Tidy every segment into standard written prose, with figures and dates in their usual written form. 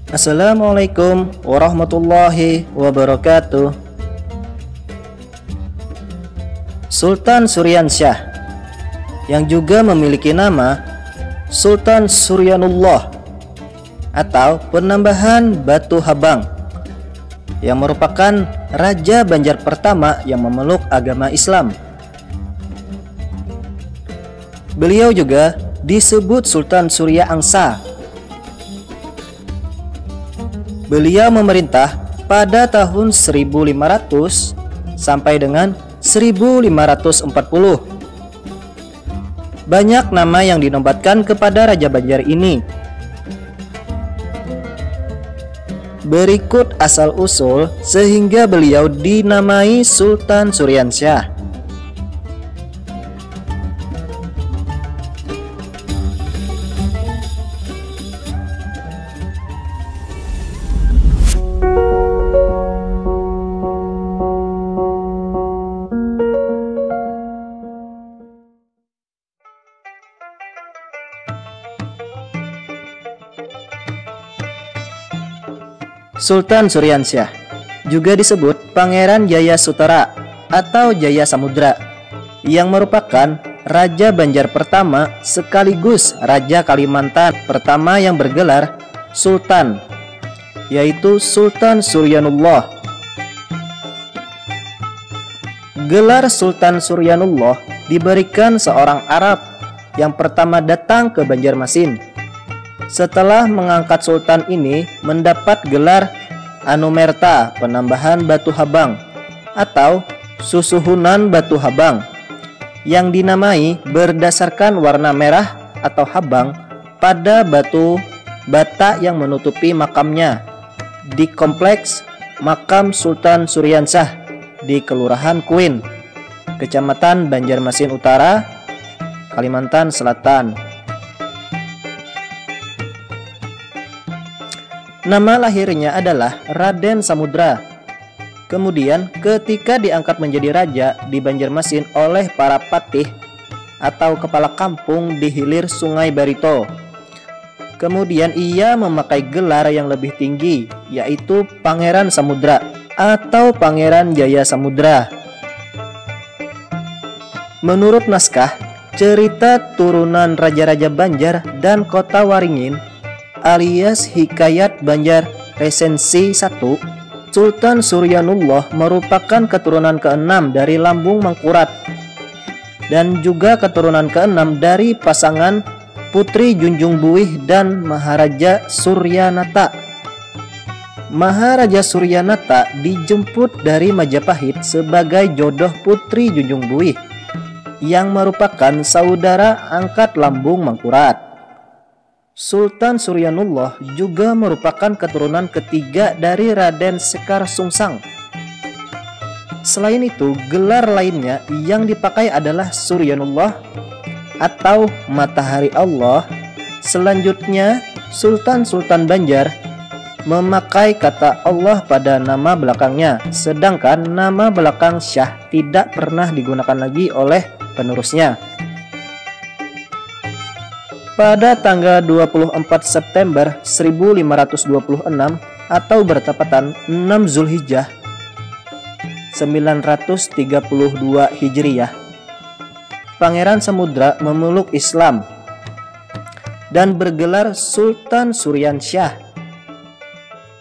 Assalamualaikum warahmatullahi wabarakatuh. Sultan Suryansyah yang juga memiliki nama Sultan Suryanullah atau penambahan Batu Habang, yang merupakan Raja Banjar pertama yang memeluk agama Islam. Beliau juga disebut Sultan Surya Angsa. Beliau memerintah pada tahun 1500 sampai dengan 1540. Banyak nama yang dinobatkan kepada Raja Banjar ini. Berikut asal-usul sehingga beliau dinamai Sultan Suryansyah. Sultan Suryansyah juga disebut Pangeran Jaya Sutera atau Jaya Samudra, yang merupakan Raja Banjar pertama sekaligus Raja Kalimantan pertama yang bergelar Sultan, yaitu Sultan Suryanullah. Gelar Sultan Suryanullah diberikan seorang Arab yang pertama datang ke Banjarmasin. Setelah mengangkat sultan ini mendapat gelar Anumerta, penambahan Batu Habang atau Susuhunan Batu Habang, yang dinamai berdasarkan warna merah atau habang pada batu bata yang menutupi makamnya di kompleks Makam Sultan Suryansyah di Kelurahan Kuin, Kecamatan Banjarmasin Utara, Kalimantan Selatan. Nama lahirnya adalah Raden Samudra. Kemudian ketika diangkat menjadi raja di Banjarmasin oleh para patih atau kepala kampung di hilir Sungai Barito, kemudian ia memakai gelar yang lebih tinggi, yaitu Pangeran Samudra atau Pangeran Jaya Samudra. Menurut naskah cerita turunan Raja-Raja Banjar dan Kota Waringin alias Hikayat Banjar Resensi 1, Sultan Suryanullah merupakan keturunan ke-6 dari Lambung Mangkurat dan juga keturunan ke-6 dari pasangan Putri Junjung Buih dan Maharaja Suryanata. Maharaja Suryanata dijemput dari Majapahit sebagai jodoh Putri Junjung Buih yang merupakan saudara angkat Lambung Mangkurat. Sultan Suryanullah juga merupakan keturunan ketiga dari Raden Sekar Sungsang. Selain itu, gelar lainnya yang dipakai adalah Suryanullah atau Matahari Allah. Selanjutnya, Sultan-Sultan Banjar memakai kata Allah pada nama belakangnya, sedangkan nama belakang Syah tidak pernah digunakan lagi oleh penerusnya. Pada tanggal 24 September 1526 atau bertepatan 6 Zulhijjah 932 Hijriyah, Pangeran Samudra memeluk Islam dan bergelar Sultan Suryansyah.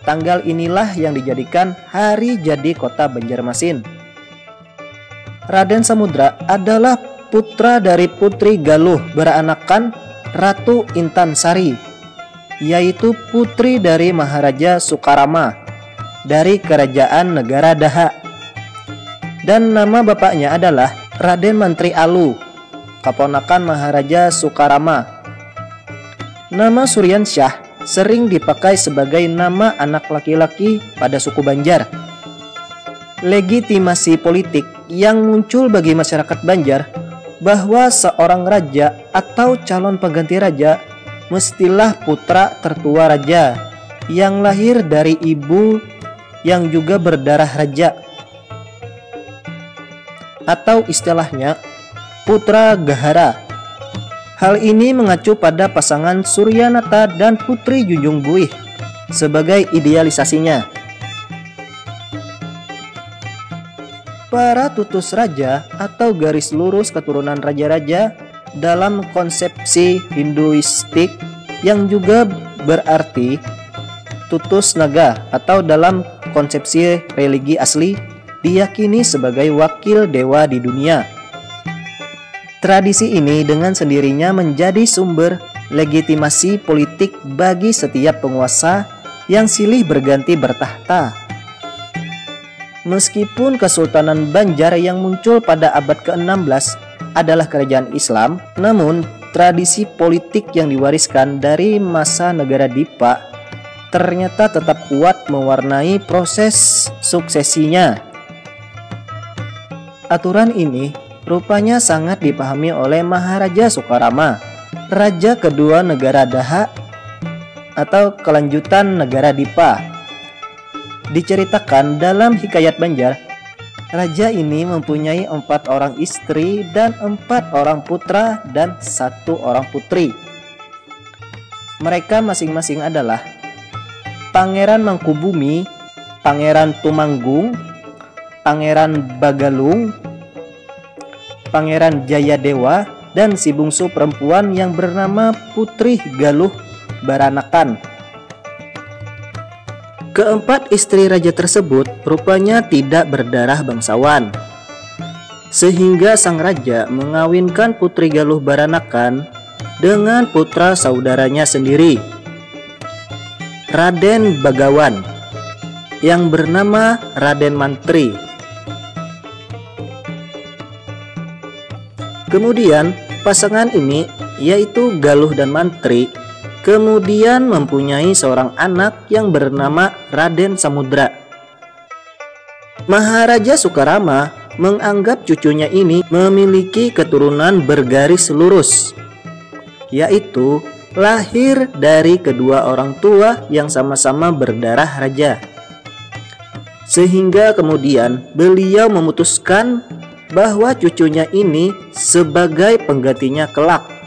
Tanggal inilah yang dijadikan hari jadi kota Banjarmasin. Raden Samudra adalah putra dari Putri Galuh beranakan Ratu Intan Sari, yaitu putri dari Maharaja Sukarama dari Kerajaan Negara Daha. Dan nama bapaknya adalah Raden Mantri Alu, keponakan Maharaja Sukarama. Nama Suryansyah sering dipakai sebagai nama anak laki-laki pada suku Banjar. Legitimasi politik yang muncul bagi masyarakat Banjar bahwa seorang raja atau calon pengganti raja mestilah putra tertua raja yang lahir dari ibu yang juga berdarah raja, atau istilahnya putra Gahara. Hal ini mengacu pada pasangan Suryanata dan Putri Junjung Buih sebagai idealisasinya. Para tutus raja atau garis lurus keturunan raja-raja dalam konsepsi Hinduistik yang juga berarti tutus naga atau dalam konsepsi religi asli diyakini sebagai wakil dewa di dunia. Tradisi ini dengan sendirinya menjadi sumber legitimasi politik bagi setiap penguasa yang silih berganti bertahta. Meskipun Kesultanan Banjar yang muncul pada abad ke-16 adalah kerajaan Islam, namun tradisi politik yang diwariskan dari masa negara Dipa ternyata tetap kuat mewarnai proses suksesinya. Aturan ini rupanya sangat dipahami oleh Maharaja Soekarama, raja kedua negara Daha atau kelanjutan negara Dipa. Diceritakan dalam Hikayat Banjar, raja ini mempunyai 4 orang istri dan 4 orang putra dan 1 orang putri. Mereka masing-masing adalah Pangeran Mangkubumi, Pangeran Tumanggung, Pangeran Bagalung, Pangeran Jayadewa, dan si bungsu perempuan yang bernama Putri Galuh Baranakan. Keempat istri raja tersebut rupanya tidak berdarah bangsawan, sehingga sang raja mengawinkan Putri Galuh Baranakan dengan putra saudaranya sendiri, Raden Bagawan, yang bernama Raden Mantri. Kemudian pasangan ini, yaitu Galuh dan Mantri, kemudian mempunyai seorang anak yang bernama Raden Samudra. Maharaja Soekarama menganggap cucunya ini memiliki keturunan bergaris lurus, yaitu lahir dari kedua orang tua yang sama-sama berdarah raja. Sehingga kemudian beliau memutuskan bahwa cucunya ini sebagai penggantinya kelak.